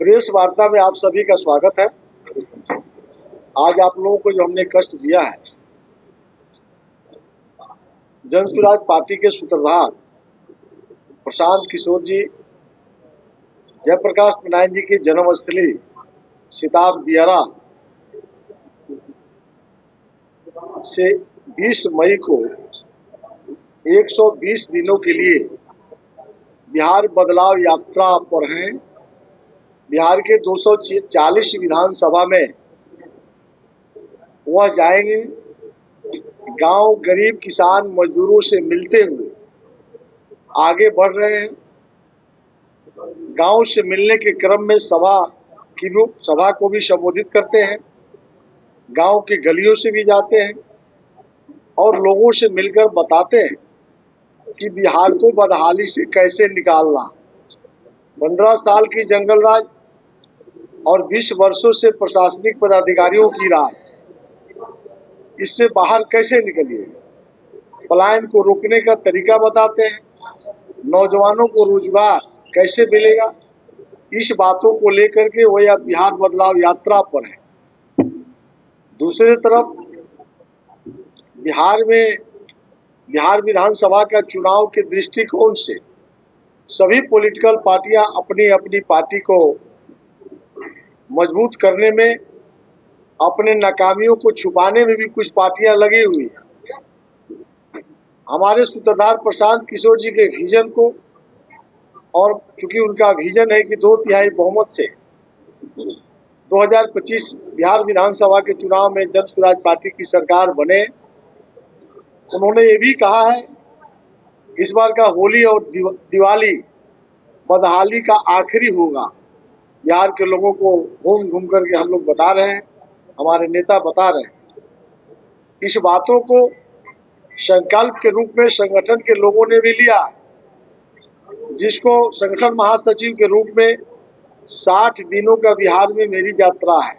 Press वार्ता में आप सभी का स्वागत है। आज आप लोगों को जो हमने कष्ट दिया है, जन स्वराज पार्टी के सूत्रधार प्रशांत किशोर जी, जयप्रकाश नारायण जी की जन्मस्थली सिताब दियारा से 20 मई को 120 दिनों के लिए बिहार बदलाव यात्रा पर हैं। बिहार के 240 विधानसभा में वह जाएंगे। गांव, गरीब, किसान, मजदूरों से मिलते हुए आगे बढ़ रहे हैं। गांव से मिलने के क्रम में सभा को भी संबोधित करते हैं। गांव की गलियों से भी जाते हैं और लोगों से मिलकर बताते हैं कि बिहार को बदहाली से कैसे निकालना। 15 साल की जंगल राज और 20 वर्षों से प्रशासनिक पदाधिकारियों की राज, इससे बाहर कैसे निकलिए। पलायन को रोकने का तरीका बताते हैं। नौजवानों को रोजगार कैसे मिलेगा, इस बातों को लेकर के वह बिहार बदलाव यात्रा पर है। दूसरी तरफ बिहार विधानसभा का चुनाव के दृष्टिकोण से सभी पॉलिटिकल पार्टियां अपनी अपनी पार्टी को मजबूत करने में, अपने नाकामियों को छुपाने में भी कुछ पार्टियां लगी हुई हैं। हमारे सूत्रधार प्रशांत किशोर जी के विजन को, और चूंकि उनका विजन है कि 2/3 बहुमत से 2025 बिहार विधानसभा के चुनाव में जन स्वराज पार्टी की सरकार बने, उन्होंने ये भी कहा है इस बार का होली और दिवाली बदहाली का आखिरी होगा। बिहार के लोगों को घूम घूम करके हम लोग बता रहे हैं, हमारे नेता बता रहे हैं। इस बातों को संकल्प के रूप में संगठन के लोगों ने भी लिया, जिसको संगठन महासचिव के रूप में 60 दिनों का बिहार में मेरी यात्रा है।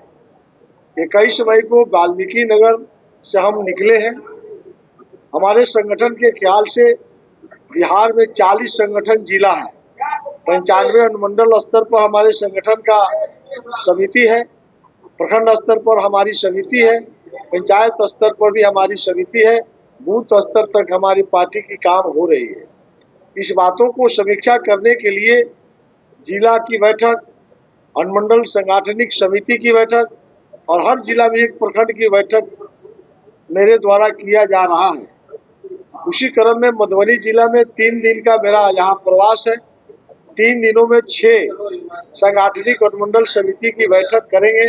21 मई को वाल्मीकि नगर से हम निकले हैं। हमारे संगठन के ख्याल से बिहार में 40 संगठन जिला है, 95 अनुमंडल स्तर पर हमारे संगठन का समिति है, प्रखंड स्तर पर हमारी समिति है, पंचायत स्तर पर भी हमारी समिति है, बूथ स्तर तक हमारी पार्टी की काम हो रही है। इस बातों को समीक्षा करने के लिए जिला की बैठक, अनुमंडल सांगठनिक समिति की बैठक और हर जिला में एक प्रखंड की बैठक मेरे द्वारा किया जा रहा है। उसी क्रम में मधुबनी जिला में 3 दिन का मेरा यहाँ प्रवास है। 3 दिनों में 6 सांगठनिक अनुमंडल समिति की बैठक करेंगे।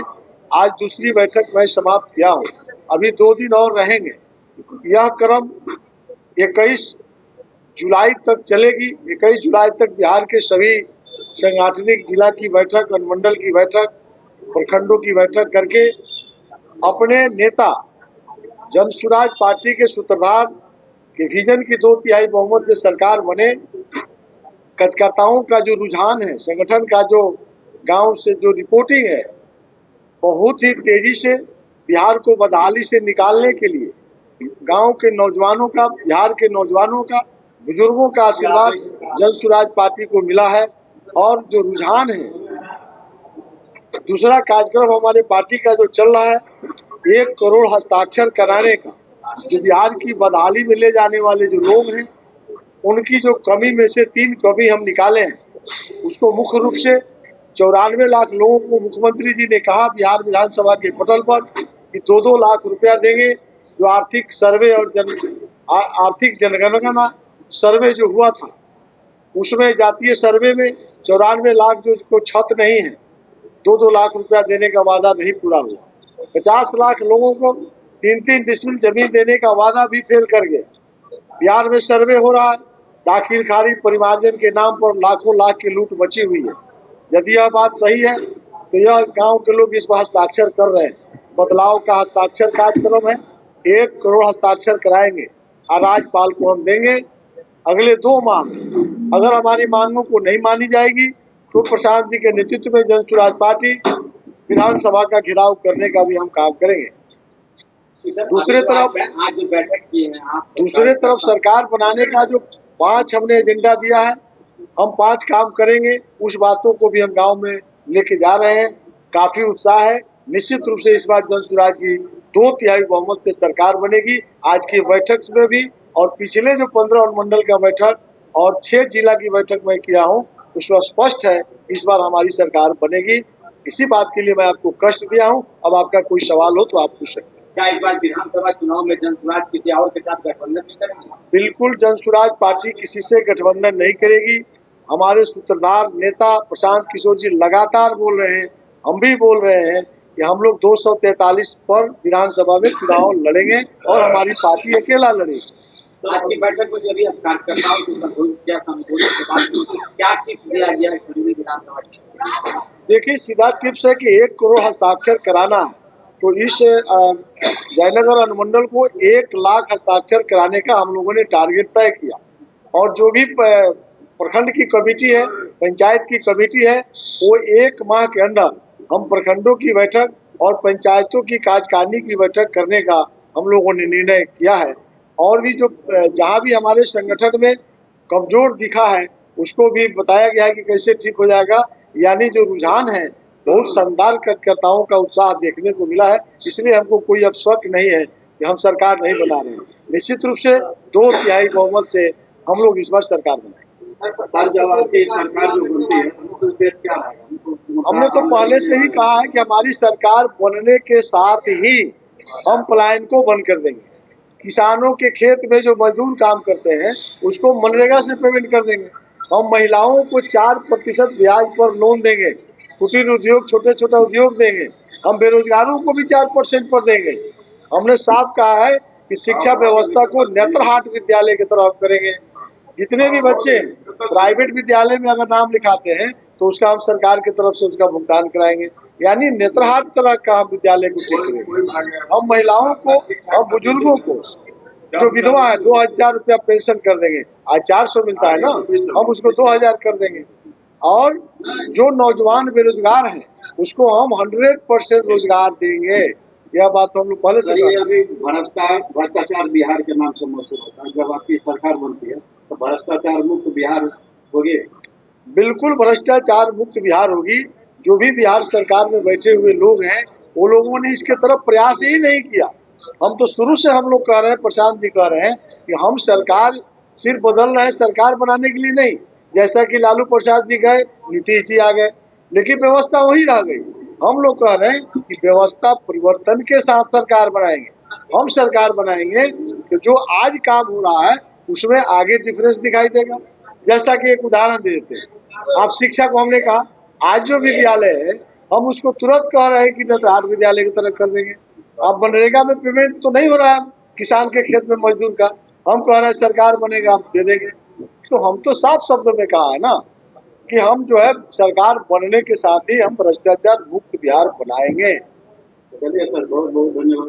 आज दूसरी बैठक मैं समाप्त किया हूँ, अभी 2 दिन और रहेंगे। यह क्रम 21 जुलाई तक चलेगी। 21 जुलाई तक बिहार के सभी सांगठनिक जिला की बैठक, अनुमंडल की बैठक, प्रखंडों की बैठक करके अपने नेता जन स्वराज पार्टी के सूत्रधार के विजन की 2/3 बहुमत से सरकार बने। कार्यकर्ताओं का जो रुझान है, संगठन का जो गांव से जो रिपोर्टिंग है, बहुत ही तेजी से बिहार को बदहाली से निकालने के लिए गांव के नौजवानों का, बिहार के नौजवानों का, बुजुर्गों का आशीर्वाद जन स्वराज पार्टी को मिला है। और जो रुझान है, दूसरा कार्यक्रम हमारे पार्टी का जो चल रहा है, 1 करोड़ हस्ताक्षर कराने का, जो बिहार की बदहाली में ले जाने वाले जो लोग हैं, उनकी जो कमी में से 3 कमी हम निकाले हैं। उसको मुख्य रूप से 94 लाख लोगों को मुख्यमंत्री जी ने कहा बिहार विधानसभा के पटल पर कि 2-2 लाख रुपया देंगे। जो आर्थिक सर्वे और आर्थिक जनगणना सर्वे जो हुआ था, उसमें जातीय सर्वे में 94 लाख जो छत नहीं है, 2-2 लाख रुपया देने का वादा नहीं पूरा हुआ। 50 लाख लोगों को 3-3 डिसमिल जमीन देने का वादा भी फेल कर गए। बिहार में सर्वे हो रहा है, दाखिल खारिज परिमार्जन के नाम पर लाखों लाख की लूट मची हुई है। यदि यह बात सही है तो यह गांव के लोग इस पर हस्ताक्षर कर रहे हैं। बदलाव का हस्ताक्षर कार्यक्रम है, 1 करोड़ हस्ताक्षर कराएंगे और राज्यपाल को हम देंगे। अगले 2 माह में अगर हमारी मांगों को नहीं मानी जाएगी तो प्रशांत जी के नेतृत्व में जन स्वराज पार्टी विधानसभा का घेराव करने का भी हम काम करेंगे। दूसरे तरफ सरकार बनाने का जो 5 हमने एजेंडा दिया है, हम 5 काम करेंगे। उस बातों को भी हम गांव में लेके जा रहे हैं। काफी उत्साह है। निश्चित रूप से इस बार जन स्वराज की 2/3 बहुमत से सरकार बनेगी। आज की बैठक में भी और पिछले जो 15 अनुमंडल का बैठक और 6 जिला की बैठक में किया हूँ, उसमें स्पष्ट है इस बार हमारी सरकार बनेगी। इसी बात के लिए मैं आपको कष्ट दिया हूँ। अब आपका कोई सवाल हो तो आप पूछ सकते हैं। क्या इस बार विधानसभा चुनाव में जन स्वराज किसी और के साथ गठबंधन नहीं करेंगे? बिल्कुल, जन स्वराज पार्टी किसी से गठबंधन नहीं करेगी। हमारे सूत्रधार नेता प्रशांत किशोर जी लगातार बोल रहे हैं, हम भी बोल रहे हैं कि हम लोग 243 पर विधानसभा में चुनाव लड़ेंगे और हमारी पार्टी अकेला लड़ेगी। आज की बैठक में जो भी कार्यकर्ताओं को क्या टिप्स दिया गया है विधानसभा? देखिए, सीधा टिप्स है कि 1 करोड़ हस्ताक्षर कराना है, तो इस जयनगर अनुमंडल को 1 लाख हस्ताक्षर कराने का हम लोगों ने टारगेट तय किया और जो भी प्रखंड की कमेटी है, पंचायत की कमेटी है, वो 1 माह के अंदर हम प्रखंडों की बैठक और पंचायतों की कार्यकारिणी की बैठक करने का हम लोगों ने निर्णय किया है। और भी जो जहाँ भी हमारे संगठन में कमजोर दिखा है उसको भी बताया गया है कि कैसे ठीक हो जाएगा। यानी जो रुझान है, बहुत शानदार कार्यकर्ताओं का उत्साह देखने को मिला है, इसलिए हमको कोई अब शक नहीं है कि हम सरकार नहीं बना रहे हैं। निश्चित रूप से 2/3 बहुमत से हम लोग इस बार सरकार बनाएंगे। जब आपकी सरकार जो बनती है तो उद्देश्य क्या रहेगा? हमने तो पहले से ही कहा है कि हमारी सरकार बनने के साथ ही हम पलायन को बंद कर देंगे। किसानों के खेत में जो मजदूर काम करते हैं उसको मनरेगा से पेमेंट कर देंगे। हम महिलाओं को 4% ब्याज पर लोन देंगे। कुटीर उद्योग, छोटे छोटे उद्योग देंगे। हम बेरोजगारों को भी 4% पर देंगे। हमने साफ कहा है कि शिक्षा व्यवस्था को नेत्रहाट विद्यालय की तरफ करेंगे। जितने भी बच्चे प्राइवेट विद्यालय में अगर नाम लिखाते हैं तो उसका हम सरकार की तरफ से उसका भुगतान कराएंगे। यानी नेत्रहाट तरह का हम विद्यालय को ठीक करेंगे। हम महिलाओं को, हम बुजुर्गों को, जो विधवा है 2000 रुपया पेंशन कर देंगे। आज 400 मिलता है ना, हम उसको 2000 कर देंगे। और जो नौजवान बेरोजगार हैं उसको हम 100% रोजगार देंगे। यह बात हम लोग पहले से अभी भ्रष्टाचार बिहार के नाम से मशहूर होता है। जब आपकी सरकार बनती है तो भ्रष्टाचार मुक्त बिहार होगी? बिल्कुल भ्रष्टाचार मुक्त बिहार होगी। जो भी बिहार सरकार में बैठे हुए लोग हैं वो लोगों ने इसके तरफ प्रयास ही नहीं किया। हम तो शुरू से हम लोग कह रहे हैं, प्रशांत जी कह रहे हैं कि हम सरकार सिर्फ बदल रहे हैं, सरकार बनाने के लिए नहीं। जैसा कि लालू प्रसाद जी गए, नीतीश जी आ गए, लेकिन व्यवस्था वही रह गई। हम लोग कह रहे हैं कि व्यवस्था परिवर्तन के साथ सरकार बनाएंगे। हम सरकार बनाएंगे कि जो आज काम हो रहा है उसमें आगे डिफरेंस दिखाई देगा। जैसा कि एक उदाहरण देते हैं, आप शिक्षा को हमने कहा आज जो विद्यालय है हम उसको तुरंत कह रहे हैं कि नेत्रहाट विद्यालय की तरह कर देंगे। अब मनरेगा में पेमेंट तो नहीं हो रहा है किसान के खेत में मजदूर का, हम कह रहे हैं सरकार बनेगा आप दे देंगे। तो हम तो साफ शब्दों में कहा है ना कि हम जो है सरकार बनने के साथ ही हम भ्रष्टाचार मुक्त बिहार बनाएंगे। चलिए सर, बहुत बहुत धन्यवाद।